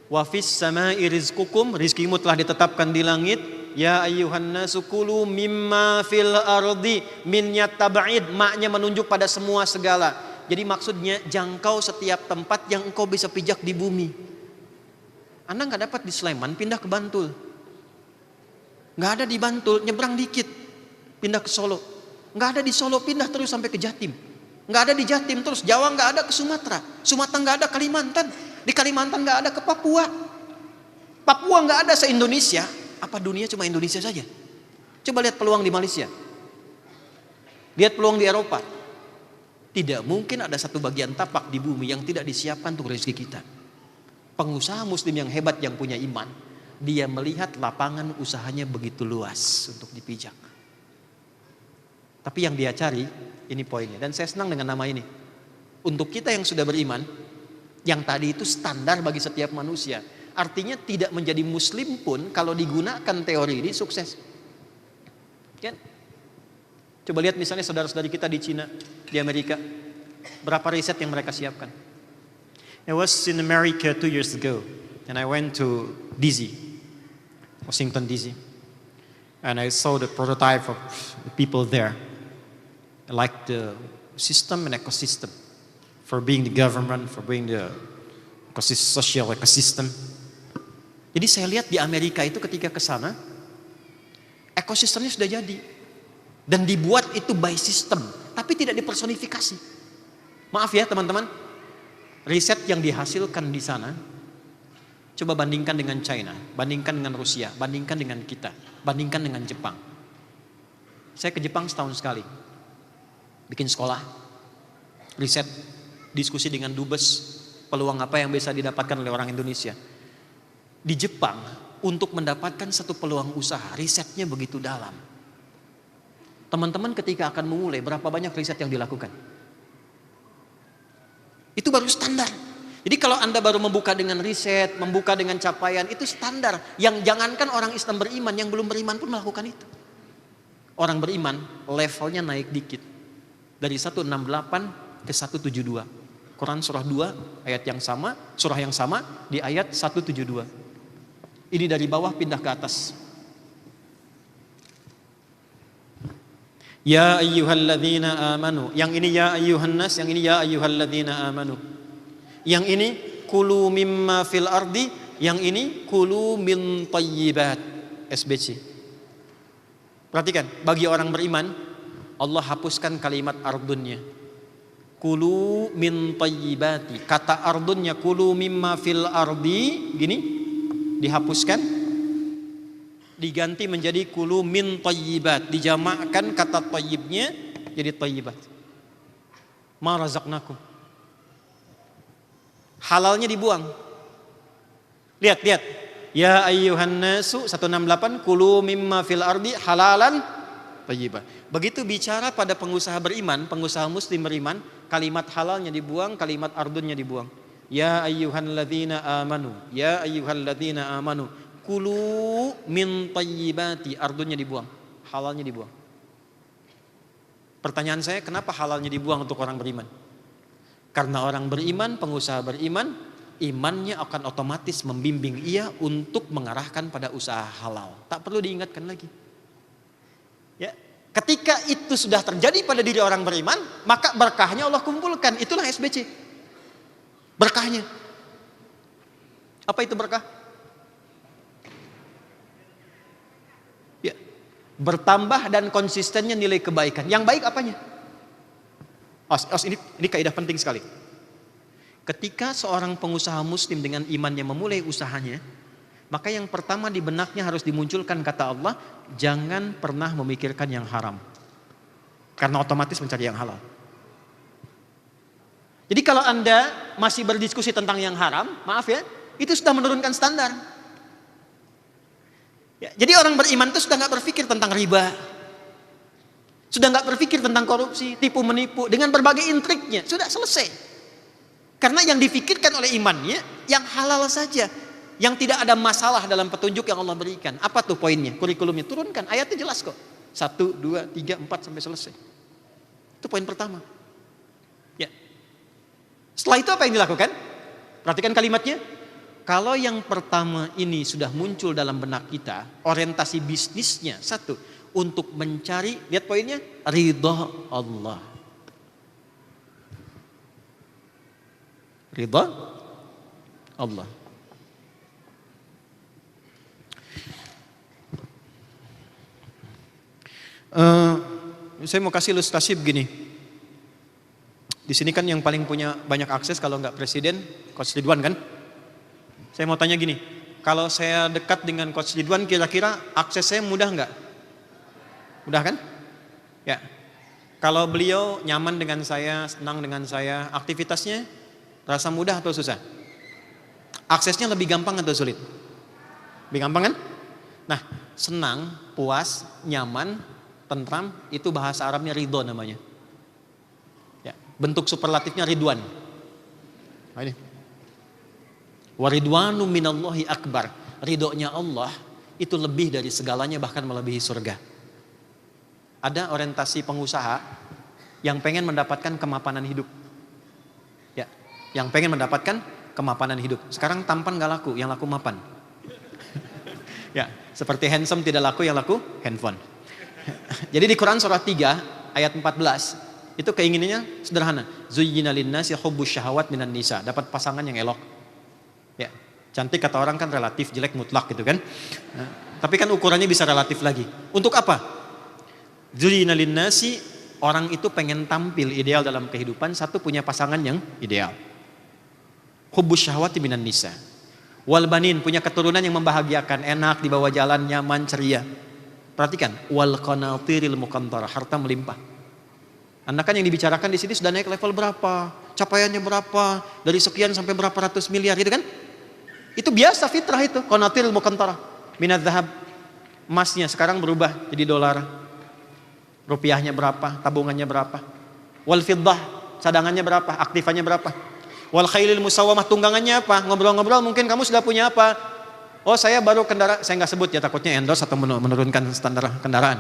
S1: Wa fis samai rizqukum, rizkimu telah ditetapkan di langit. Ya ayyuhan nasu kulu mimma fil ardi min yataba'id, maknya menunjuk pada semua segala. Jadi maksudnya jangkau setiap tempat yang engkau bisa pijak di bumi. Anda nggak dapat di Sleman, pindah ke Bantul. Nggak ada di Bantul, nyebrang dikit, pindah ke Solo. Nggak ada di Solo, pindah terus sampai ke Jatim. Nggak ada di Jatim terus, Jawa nggak ada ke Sumatera. Sumatera nggak ada Kalimantan. Di Kalimantan nggak ada ke Papua. Papua nggak ada se-Indonesia. Apa dunia cuma Indonesia saja? Coba lihat peluang di Malaysia. Lihat peluang di Eropa. Tidak mungkin ada satu bagian tapak di bumi yang tidak disiapkan untuk rezeki kita. Pengusaha muslim yang hebat yang punya iman, dia melihat lapangan usahanya begitu luas untuk dipijak. Tapi yang dia cari, ini poinnya. Dan saya senang dengan nama ini. Untuk kita yang sudah beriman, yang tadi itu standar bagi setiap manusia. Artinya tidak menjadi muslim pun kalau digunakan teori ini sukses. Kan? Coba lihat misalnya saudara-saudari kita di Cina, di Amerika. Berapa riset yang mereka siapkan. I was in America 2 years ago. And I went to DC, Washington DC. And I saw the prototype of the people there. I like the system and ecosystem. For being the government, for being the social ecosystem. Jadi saya lihat di Amerika itu ketika ke sana, Ekosistemnya sudah jadi. Dan dibuat itu by system, tapi tidak dipersonifikasi. Maaf ya teman-teman, riset yang dihasilkan di sana, coba bandingkan dengan China, bandingkan dengan Rusia, bandingkan dengan kita, bandingkan dengan Jepang. Saya ke Jepang setahun sekali, bikin sekolah, riset, diskusi dengan dubes, peluang apa yang bisa didapatkan oleh orang Indonesia. Di Jepang, untuk mendapatkan satu peluang usaha, risetnya begitu dalam. Teman-teman ketika akan memulai, berapa banyak riset yang dilakukan? Itu baru standar. Jadi kalau Anda baru membuka dengan riset, membuka dengan capaian, itu standar. Yang jangankan orang Islam beriman, yang belum beriman pun melakukan itu. Orang beriman, levelnya naik dikit. Dari 168 ke 172. Quran surah 2, ayat yang sama, surah yang sama, di ayat 172. Ini dari bawah pindah ke atas. Ya ayyuhalladzina amanu. Yang ini ya ayyuhan nas, yang ini ya ayyuhalladzina amanu. Yang ini kulu mimma fil ardi, yang ini kulu min thayyibat. SBC. Perhatikan, bagi orang beriman Allah hapuskan kalimat ardunnya. Kulu min thayyibati. Kata ardunnya kulu mimma fil ardi, gini dihapuskan, diganti menjadi kulu min thayyibat, dijamakkan kata thayyibnya jadi thayyibat. Ma razaqnakum. Halalnya dibuang. Lihat. Ya ayyuhan nasu 168 kulu mimma fil ardi halalan thayyibat. Begitu bicara pada pengusaha beriman, pengusaha muslim beriman, kalimat halalnya dibuang, kalimat ardunnya dibuang. Ya ayyuhalladzina amanu, ya ayyuhalladzina amanu kulu min thayyibati, ardunnya dibuang, halalnya dibuang. Pertanyaan saya, kenapa halalnya dibuang untuk orang beriman? Karena orang beriman, pengusaha beriman, imannya akan otomatis membimbing ia untuk mengarahkan pada usaha halal. Tak perlu diingatkan lagi. Ya, ketika itu sudah terjadi pada diri orang beriman, maka berkahnya Allah kumpulkan. Itulah SBC. Berkahnya. Apa itu berkah? Ya, bertambah dan konsistennya nilai kebaikan. Yang baik apanya? Ini kaidah penting sekali. Ketika seorang pengusaha muslim dengan imannya memulai usahanya, maka yang pertama di benaknya harus dimunculkan kata Allah, jangan pernah memikirkan yang haram. Karena otomatis mencari yang halal. Jadi kalau Anda masih berdiskusi tentang yang haram, maaf ya, itu sudah menurunkan standar. Ya, jadi orang beriman itu sudah gak berpikir tentang riba. Sudah gak berpikir tentang korupsi, tipu menipu, dengan berbagai intriknya. Sudah selesai. Karena yang difikirkan oleh imannya, yang halal saja. Yang tidak ada masalah dalam petunjuk yang Allah berikan. Apa tuh poinnya? Kurikulumnya turunkan, ayatnya jelas kok. 1, 2, 3, 4 sampai selesai. Itu poin pertama. Ya. Setelah itu apa yang dilakukan? Perhatikan kalimatnya. Kalau yang pertama ini sudah muncul dalam benak kita, orientasi bisnisnya, 1, untuk mencari, lihat poinnya, ridha Allah. Ridha Allah. Saya mau kasih ilustrasi begini. Di sini kan yang paling punya banyak akses kalau nggak presiden, Coach Ridwan kan? Saya mau tanya gini, kalau saya dekat dengan Coach Ridwan, kira-kira akses saya mudah nggak? Mudah kan? Ya. Kalau beliau nyaman dengan saya, senang dengan saya, aktivitasnya rasa mudah atau susah? Aksesnya lebih gampang atau sulit? Lebih gampang kan? Nah, senang, puas, nyaman, tentram, itu bahasa Arabnya ridho namanya. Ya, bentuk superlatifnya ridwan. Nah, ini. Waridwanu minallahi akbar. Ridhonya Allah itu lebih dari segalanya, bahkan melebihi surga. Ada orientasi pengusaha yang pengen mendapatkan kemapanan hidup. Ya, yang pengen mendapatkan kemapanan hidup. Sekarang tampan gak laku, yang laku mapan. Ya, seperti handsome tidak laku, yang laku handphone. Jadi di Quran surah 3 ayat 14 itu keinginannya sederhana. Zuyyina linnasi hubbus syahawat minan nisa, dapat pasangan yang elok. Ya. Cantik kata orang kan relatif, jelek mutlak gitu kan. Tapi kan ukurannya bisa relatif lagi. Untuk apa? Zuyyina linnasi, orang itu pengen tampil ideal dalam kehidupan, satu punya pasangan yang ideal. Hubbus syahwati minan nisa. Wal banin, punya keturunan yang membahagiakan, enak dibawa jalan, nyaman, ceria. Perhatikan, wal qanatiril muqantarah, harta melimpah. Anda kan yang dibicarakan di sini sudah naik level berapa, capaiannya berapa, dari sekian sampai berapa ratus miliar gitu kan? Itu biasa fitrah itu, qanatiril muqantarah. Minadz zahab, emasnya sekarang berubah jadi dolar. Rupiahnya berapa, tabungannya berapa. Wal fiddah, cadangannya berapa, aktifannya berapa. Wal khailil musawwamah, tunggangannya apa? Ngobrol-ngobrol mungkin kamu sudah punya apa? Oh saya baru kendaraan, saya nggak sebut ya takutnya endorse atau menurunkan standar kendaraan.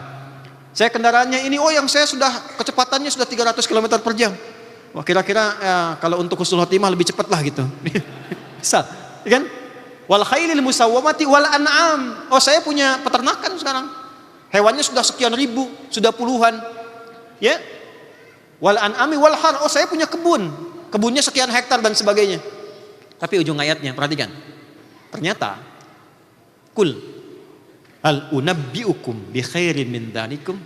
S1: Saya kendaraannya ini, oh yang saya sudah kecepatannya sudah 300 km per jam. Wah kira-kira ya, kalau untuk husnul khotimah lebih cepat lah gitu. Bisa, kan? Wal khailil musawwamati wal an'am. Oh saya punya peternakan sekarang. Hewannya sudah sekian ribu, sudah puluhan. Ya. Wal an'ami wal har. Oh saya punya kebun. Kebunnya sekian hektar dan sebagainya. Tapi ujung ayatnya, perhatikan. Ternyata, kul al unabbiukum bi khairin min dzalikum.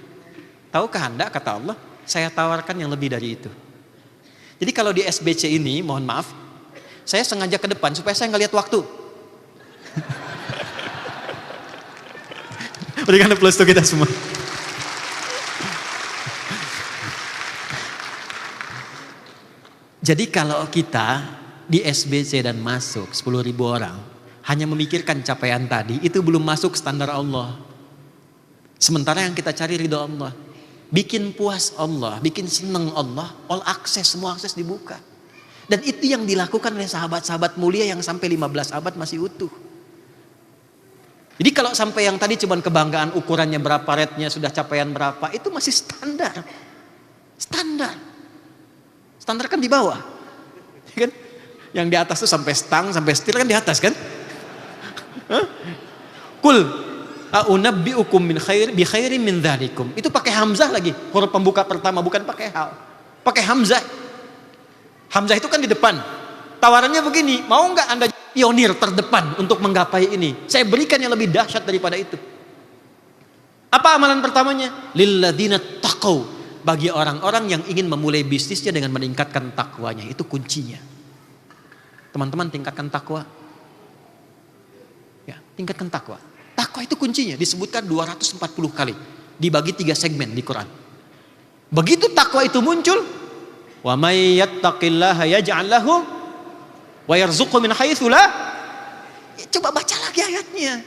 S1: Tahukah Anda, kata Allah, saya tawarkan yang lebih dari itu. Jadi kalau di SBC ini, mohon maaf, saya sengaja ke depan supaya saya nggak lihat waktu. Berikan aplaus untuk kita semua. Jadi kalau kita di SBC dan masuk 10.000 orang hanya memikirkan capaian tadi, itu belum masuk standar Allah. Sementara yang kita cari ridho Allah, bikin puas Allah, bikin seneng Allah, all access, semua akses dibuka. Dan itu yang dilakukan oleh sahabat-sahabat mulia yang sampai 15 abad masih utuh. Jadi kalau sampai yang tadi cuman kebanggaan ukurannya berapa, rate-nya sudah capaian berapa, itu masih standar. Standar kan di bawah, kan? Yang di atas tuh sampai stang, sampai setir kan di atas kan? Kul a'unabbi'ukum bi khairin min dzalikum. Itu pakai hamzah lagi, huruf pembuka pertama, bukan pakai hal. Pakai hamzah. Hamzah itu kan di depan. Tawarannya begini, mau nggak Anda pionir terdepan untuk menggapai ini? Saya berikan yang lebih dahsyat daripada itu. Apa amalan pertamanya? Lilladzina taqau. Bagi orang-orang yang ingin memulai bisnisnya dengan meningkatkan takwanya, itu kuncinya. Teman-teman tingkatkan takwa. Ya, tingkatkan takwa. Takwa itu kuncinya, disebutkan 240 kali, dibagi 3 segmen di Quran. Begitu takwa itu muncul, wa may yattaqillaha yaj'al lahu wa yarzuqhu min haitsu la. Coba baca lagi ayatnya.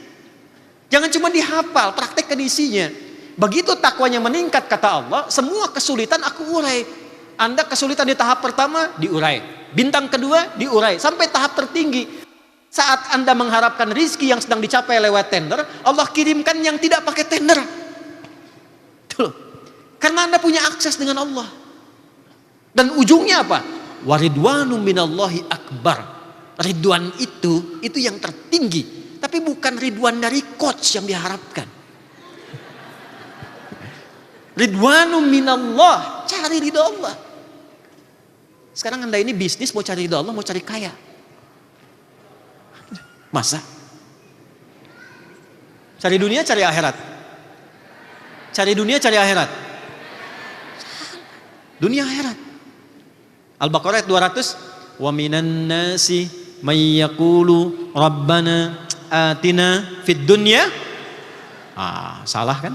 S1: Jangan cuma dihafal, praktekkan isinya. Begitu takwanya meningkat, kata Allah, semua kesulitan aku urai. Anda kesulitan di tahap pertama, diurai. Bintang kedua, diurai. Sampai tahap tertinggi. Saat Anda mengharapkan rizki yang sedang dicapai lewat tender, Allah kirimkan yang tidak pakai tender. Tuh. Karena Anda punya akses dengan Allah. Dan ujungnya apa? Waridwanu minallahi akbar. Ridwan itu yang tertinggi. Tapi bukan ridwan dari coach yang diharapkan. Ridwanu minallah, cari ridho Allah. Sekarang Anda ini bisnis mau cari ridho Allah, mau cari kaya. Masa? Cari dunia, cari akhirat. Cari dunia, cari akhirat. Dunia akhirat. Al-Baqarah ayat 200. Wa minan nasi may yaqulu rabbana atina fid dunya. Salah kan?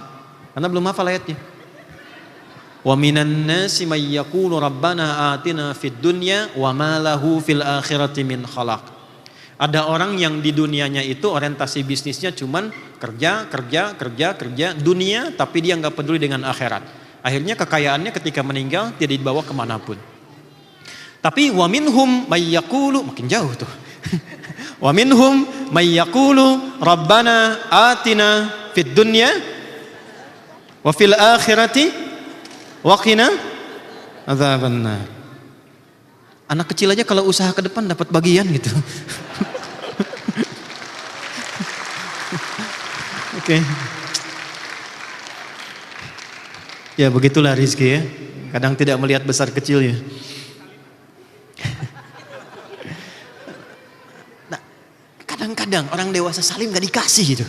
S1: Karena belum hafal ayatnya. Wa minan nasi may yaqulu rabbana atina fid dunya wa ma lahu fil akhirati min khalaq. Ada orang yang di dunianya itu orientasi bisnisnya cuman kerja dunia, tapi dia nggak peduli dengan akhirat. Akhirnya kekayaannya ketika meninggal tidak dibawa kemanapun. Tapi wa minhum may yaqulu, makin jauh tuh. Wa minhum may yaqulu rabbana atina fid dunya wa fil akhirati waqina adzabannar. Anak kecil aja kalau usaha ke depan dapat bagian gitu. Oke. Ya begitulah rizki ya. Kadang tidak melihat besar kecilnya. Nah, Kadang orang dewasa salim gak dikasih gitu.